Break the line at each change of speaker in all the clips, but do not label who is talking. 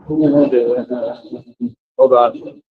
Hold on.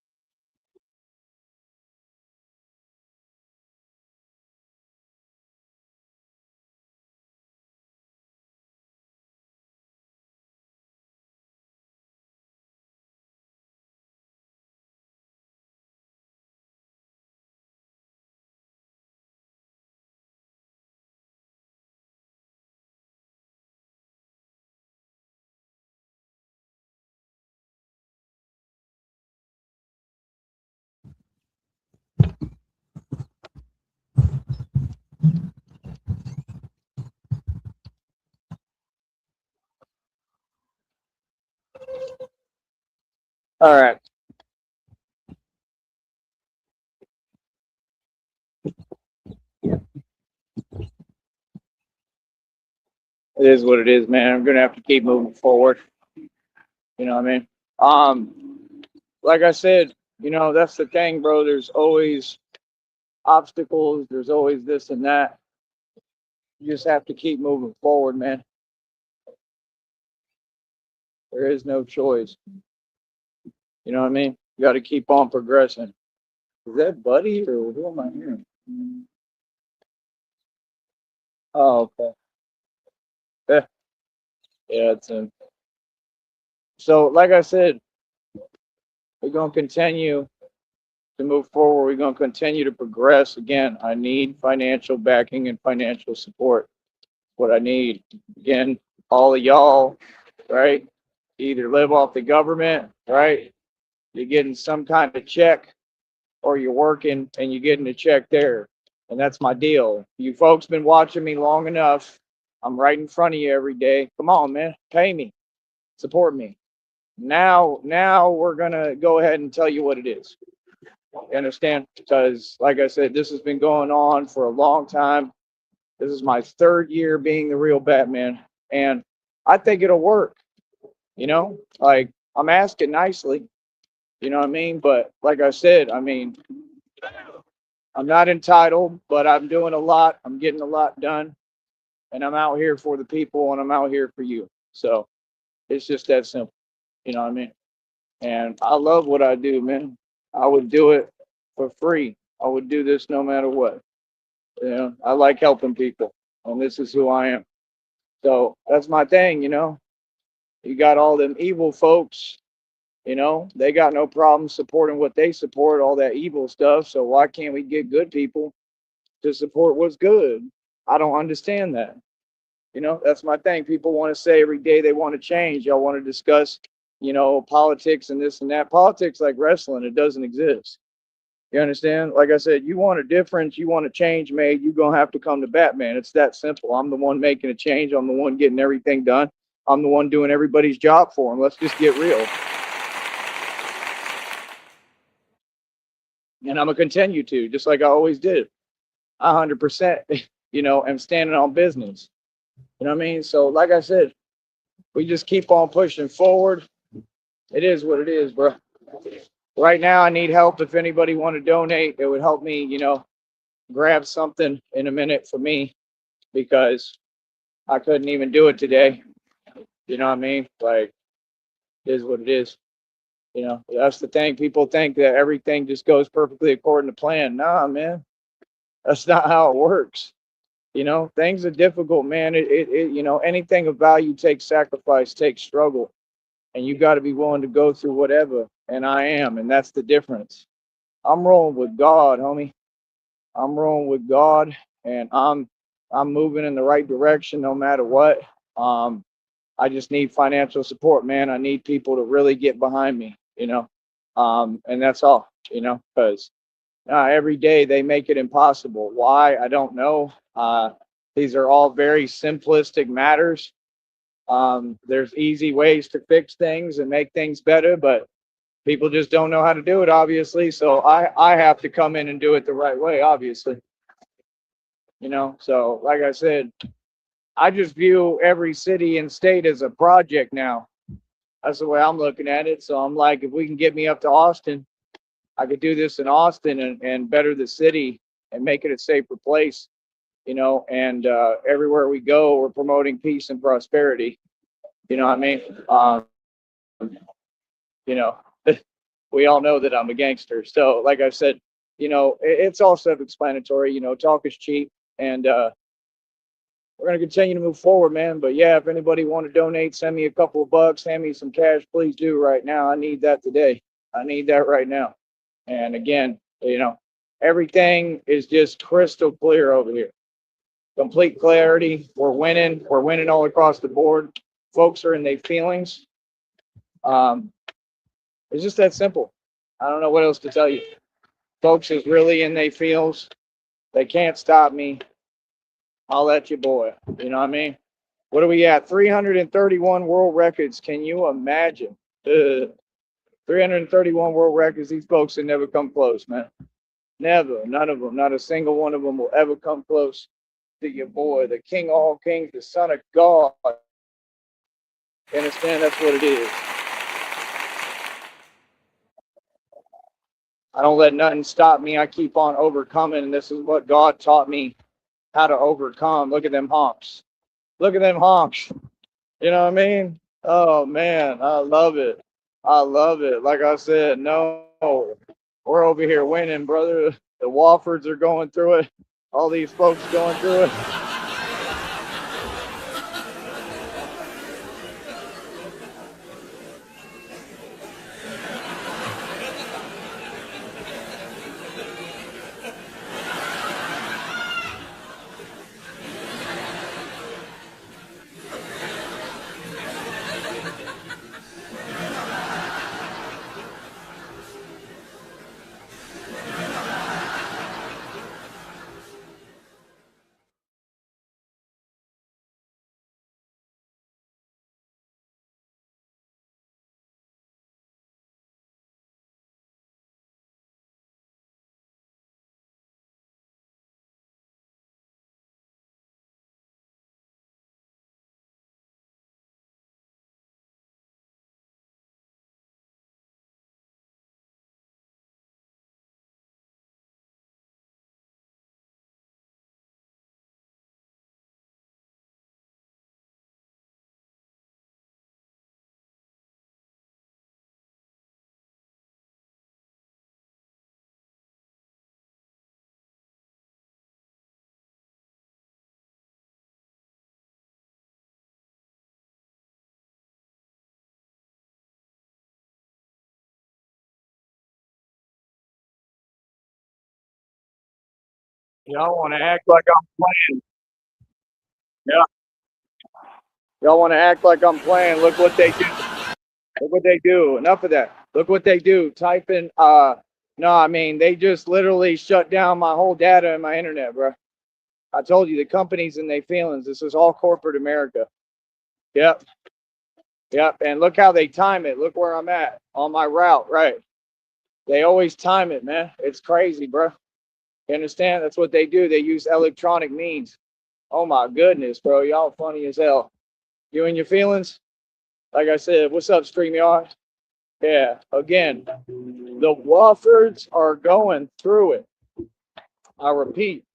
All right. It is what it is, man. I'm gonna have to keep moving forward. You know what I mean? Like I said, that's the thing, bro. There's always obstacles. There's always this and that. You just have to keep moving forward, man. There is no choice. You know what I mean? You got to keep on progressing. Is that Buddy or who am I hearing? Oh, okay. Yeah, yeah, it's him. So, like I said, we're gonna continue to move forward. We're gonna continue to progress. Again, I need financial backing and financial support. What I need, again, all of y'all, right? Either live off the government, right? You're getting some kind of check, or you're working and you're getting a check there. And that's my deal. You folks been watching me long enough. I'm right in front of you every day. Come on, man. Pay me. Support me. Now we're gonna go ahead and tell you what it is. You understand? Because like I said, this has been going on for a long time. This is my third year being the real Batman. And I think it'll work. Like I'm asking nicely, you know what I mean? But like I said, I mean, I'm not entitled, but I'm doing a lot. I'm getting a lot done, and I'm out here for the people, and I'm out here for you. So it's just that simple. You know what I mean? And I love what I do, man. I would do it for free. I would do this no matter what. I like helping people, and this is who I am. So that's my thing. You got all them evil folks. They got no problem supporting what they support, all that evil stuff. So why can't we get good people to support what's good? I don't understand that. That's my thing. People want to say every day they want to change. Y'all want to discuss, politics and this and that. Politics like wrestling, it doesn't exist. You understand? Like I said, you want a difference, you want a change made, you're gonna have to come to Batman. It's that simple. I'm the one making a change. I'm the one getting everything done. I'm the one doing everybody's job for them. Let's just get real. And I'm gonna continue to, just like I always did. 100%. Am standing on business. You know what I mean? So, like I said, we just keep on pushing forward. It is what it is, bro. Right now, I need help. If anybody want to donate, it would help me, grab something in a minute for me because I couldn't even do it today. You know what I mean? Like, it is what it is. That's the thing. People think that everything just goes perfectly according to plan. Nah, man, that's not how it works. Things are difficult, man. Anything of value takes sacrifice, takes struggle, and you got to be willing to go through whatever. And I am, and that's the difference. I'm rolling with God, homie. I'm rolling with God, and I'm moving in the right direction no matter what. Um, I just need financial support, man. I need people to really get behind me, and that's all, because every day they make it impossible. Why? I don't know. These are all very simplistic matters. There's easy ways to fix things and make things better, but people just don't know how to do it, obviously. So I have to come in and do it the right way, obviously. So like I said, I just view every city and state as a project now. That's the way I'm looking at it. So I'm like, if we can get me up to Austin, I could do this in Austin and better the city and make it a safer place, and everywhere we go, we're promoting peace and prosperity. You know what I mean? you know, we all know that I'm a gangster. So, like I said, it's all self-explanatory. Talk is cheap, and we're gonna continue to move forward, man. But yeah, if anybody want to donate, send me a couple of bucks, hand me some cash, please do right now. I need that today. I need that right now. And again, everything is just crystal clear over here. Complete clarity. We're winning. We're winning all across the board. Folks are in their feelings. It's just that simple. I don't know what else to tell you. Folks is really in their feels. They can't stop me. I'll let you, boy. You know what I mean? What are we at? 331 world records. Can you imagine? 331 world records. These folks have never come close, man. Never. None of them. Not a single one of them will ever come close to your boy, the king of all kings, the son of God. You understand? That's what it is. I don't let nothing stop me. I keep on overcoming, and this is what God taught me how to overcome. Look at them honks. Look at them honks. You know what I mean? Oh man, I love it. I love it. Like I said, no, we're over here winning, brother. The Woffords are going through it. All these folks going through it. Y'all want to act like I'm playing. Yeah. Y'all want to act like I'm playing. Look what they do. Look what they do. Enough of that. Look what they do. Type in, no, I mean, they just literally shut down my whole data and my internet, bro. I told you the companies and their feelings. This is all corporate America. Yep. Yep. And look how they time it. Look where I'm at on my route. Right. They always time it, man. It's crazy, bro. You understand? That's what they do. They use electronic means. Oh my goodness, bro. Y'all funny as hell. You and your feelings? Like I said, what's up, StreamYard? Yeah. Again, the Woffords are going through it. I repeat,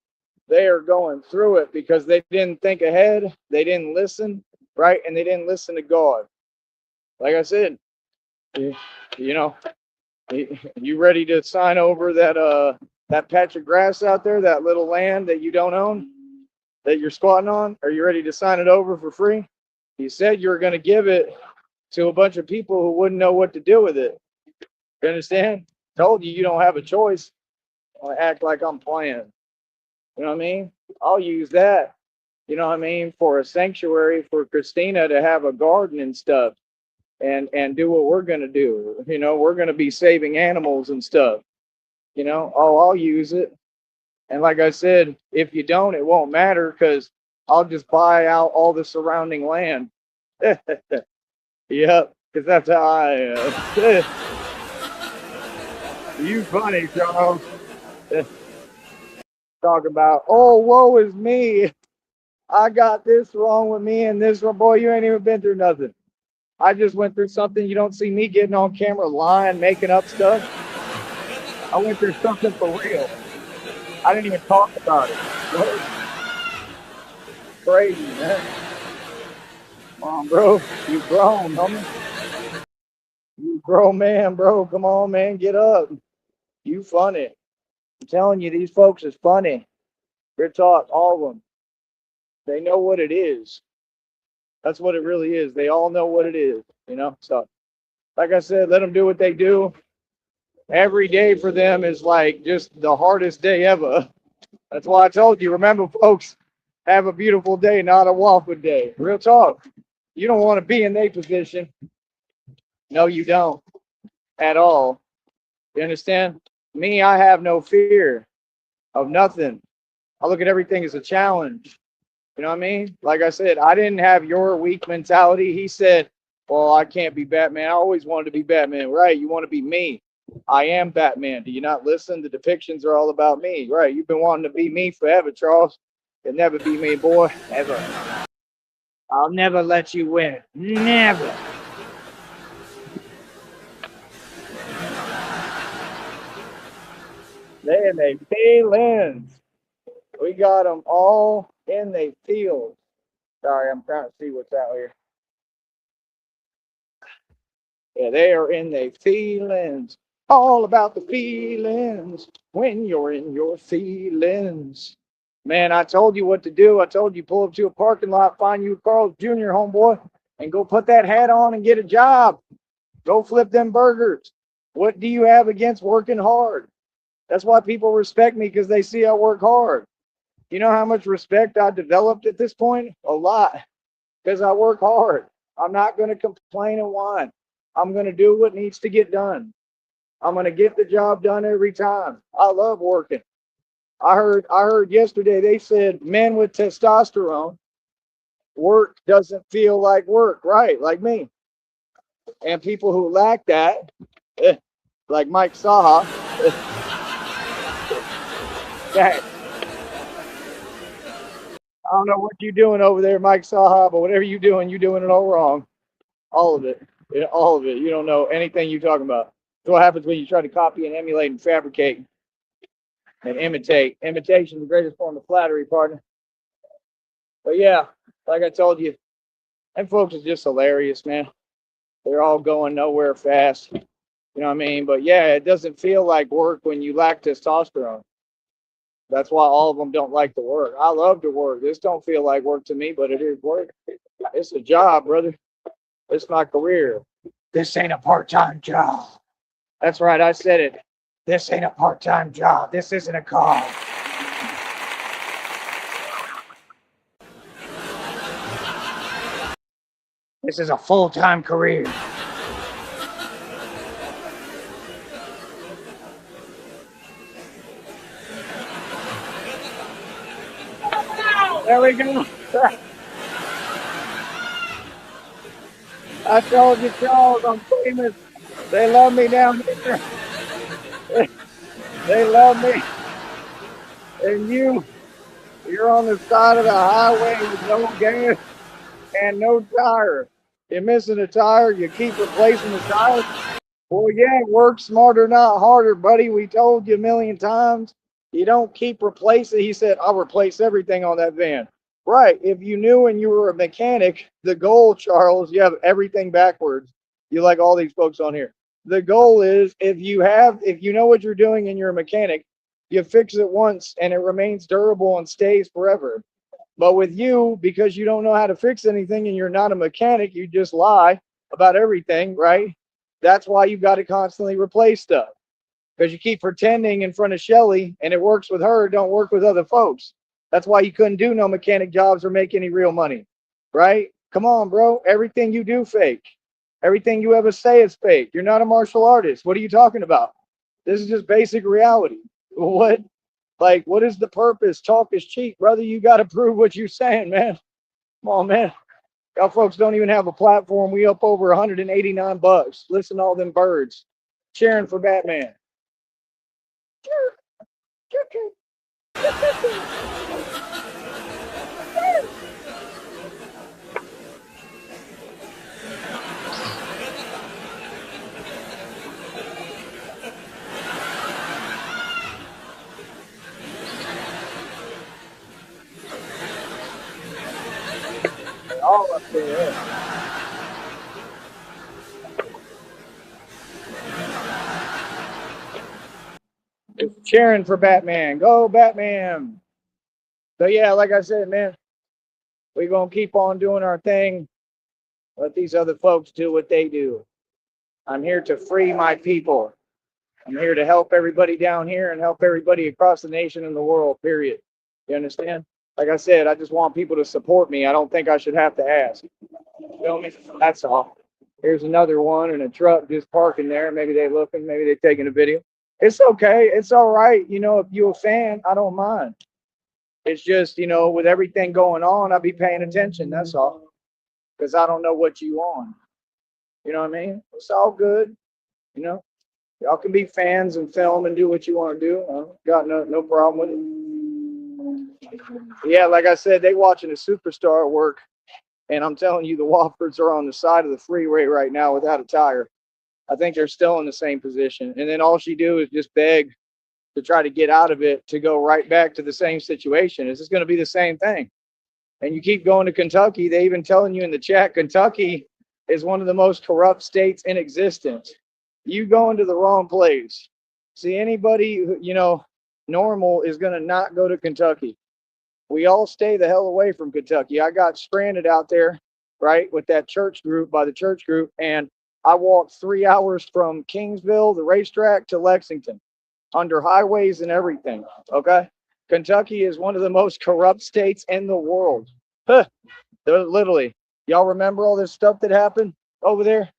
they are going through it because they didn't think ahead. They didn't listen, right? And they didn't listen to God. Like I said, you know, you ready to sign over that patch of grass out there, that little land that you don't own, that you're squatting on? Are you ready to sign it over for free? You said you were going to give it to a bunch of people who wouldn't know what to do with it. You understand? Told you don't have a choice. I act like I'm playing. You know what I mean? I'll use that, you know what I mean, for a sanctuary for Christina to have a garden and stuff and do what we're going to do. We're going to be saving animals and stuff. I'll use it. And like I said, if you don't, it won't matter because I'll just buy out all the surrounding land. Yep, because that's how I am. You funny, Charles. Talk about, oh, woe is me. I got this wrong with me and this wrong. Boy, you ain't even been through nothing. I just went through something. You don't see me getting on camera lying, making up stuff. I went through something for real. I didn't even talk about it. What? Crazy, man. Come on, bro. You grown, homie. You grown. grown man, bro. Come on, man. Get up. You funny. I'm telling you, these folks is funny. They're taught, all of them. They know what it is. That's what it really is. They all know what it is, you know? So, like I said, let them do what they do. Every day for them is like just the hardest day ever. That's why I told you, remember, folks, have a beautiful day, not a waffle day. Real talk. You don't want to be in their position. No, you don't at all. You understand? Me, I have no fear of nothing. I look at everything as a challenge. You know what I mean? Like I said, I didn't have your weak mentality. He said, well, I can't be Batman. I always wanted to be Batman. Right. You want to be me. I am Batman. Do you not listen? The depictions are all about me. Right. You've been wanting to be me forever, Charles. You'll never be me, boy. Ever. I'll never let you win. Never. They in their feelings. We got them all in their fields. Sorry, I'm trying to see what's out here. Yeah, they are in their feelings. All about the feelings when you're in your feelings. Man, I told you what to do. I told you pull up to a parking lot, find you Carl's Jr. homeboy, and go put that hat on and get a job. Go flip them burgers. What do you have against working hard? That's why people respect me, because they see I work hard. You know how much respect I developed at this point? A lot, because I work hard. I'm not going to complain and whine. I'm going to do what needs to get done. I'm going to get the job done every time. I love working. I heard yesterday they said men with testosterone, work doesn't feel like work, right? Like me. And people who lack that, like Mike Saha, that, I don't know what you're doing over there, Mike Saha, but whatever you're doing it all wrong. All of it. Yeah, all of it. You don't know anything you're talking about. That's what happens when you try to copy and emulate and fabricate and imitate. Imitation is the greatest form of flattery, partner. But yeah, like I told you, them folks is just hilarious, man. They're all going nowhere fast. You know what I mean? But yeah, it doesn't feel like work when you lack testosterone. That's why all of them don't like to work. I love to work. This don't feel like work to me, but it is work. It's a job, brother. It's my career. This ain't a part-time job. That's right, I said it. This ain't a part-time job. This isn't a call. This is a full-time career. There we go. I told you, Charles, I'm famous. They love me down here. They love me. And you're on the side of the highway with no gas and no tire. You're missing a tire, you keep replacing the tire. Well, yeah, work smarter, not harder, buddy. We told you a million times. You don't keep replacing. He said, I'll replace everything on that van. Right. If you knew when you were a mechanic, the goal, Charles, you have everything backwards. You like all these folks on here. The goal is if you know what you're doing and you're a mechanic, you fix it once and it remains durable and stays forever. But with you, because you don't know how to fix anything and you're not a mechanic, you just lie about everything, right? That's why you got to constantly replace stuff, because you keep pretending in front of Shelly and it works with her, don't work with other folks. That's why you couldn't do no mechanic jobs or make any real money, right? Come on, bro. Everything you do fake. Everything you ever say is fake. You're not a martial artist. What are you talking about? This is just basic reality. What? Like, what is the purpose? Talk is cheap, brother. You got to prove what you're saying, man. Come on, man. Y'all folks don't even have a platform. We up over 189 bucks. Listen to all them birds cheering for Batman. All up there. cheering for Batman. Go Batman. So yeah, like I said, man, we're gonna keep on doing our thing. Let these other folks do what they do. I'm here to free my people. I'm here to help everybody down here and help everybody across the nation and the world, period. You understand? Like I said, I just want people to support me. I don't think I should have to ask. Feel me? That's all. Here's another one in a truck just parking there. Maybe they looking, maybe they taking a video. It's okay. It's all right. You know, if you're a fan, I don't mind. It's just, you know, with everything going on, I'll be paying attention. That's all. Because I don't know what you on. You know what I mean? It's all good. You know, y'all can be fans and film and do what you want to do. I got no problem with it. Yeah, like I said, they watching a superstar work. And I'm telling you, the Woffords are on the side of the freeway right now without a tire. I think they're still in the same position. And then all she do is just beg to try to get out of it to go right back to the same situation. Is this going to be the same thing? And you keep going to Kentucky. They even telling you in the chat, Kentucky is one of the most corrupt states in existence. You going to the wrong place. See, anybody who, you know, normal is going to not go to Kentucky. We all stay the hell away from Kentucky. I got stranded out there, right, with that church group, by the church group, and I walked 3 hours from Kingsville, the racetrack, to Lexington, under highways and everything, okay? Kentucky is one of the most corrupt states in the world. Huh. Literally. Y'all remember all this stuff that happened over there?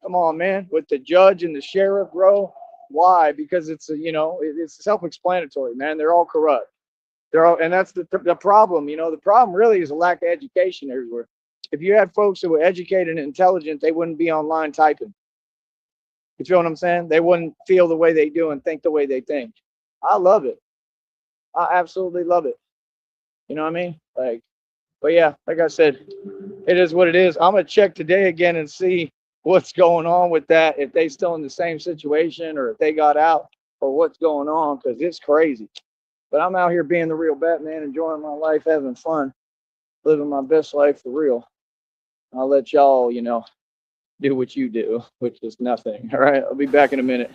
Come on, man, with the judge and the sheriff, bro. Why? Because it's, you know, it's self-explanatory, man. They're all corrupt. They're all, and that's the problem. You know, the problem really is a lack of education everywhere. If you had folks who were educated and intelligent, they wouldn't be online typing. You feel what I'm saying? They wouldn't feel the way they do and think the way they think. I love it. I absolutely love it. You know what I mean? Like, but yeah, like I said, it is what it is. I'm gonna check today again and see what's going on with that. If they still in the same situation or if they got out or what's going on, because it's crazy. But I'm out here being the real Batman, enjoying my life, having fun, living my best life for real. I'll let y'all, you know, do what you do, which is nothing. All right, I'll be back in a minute.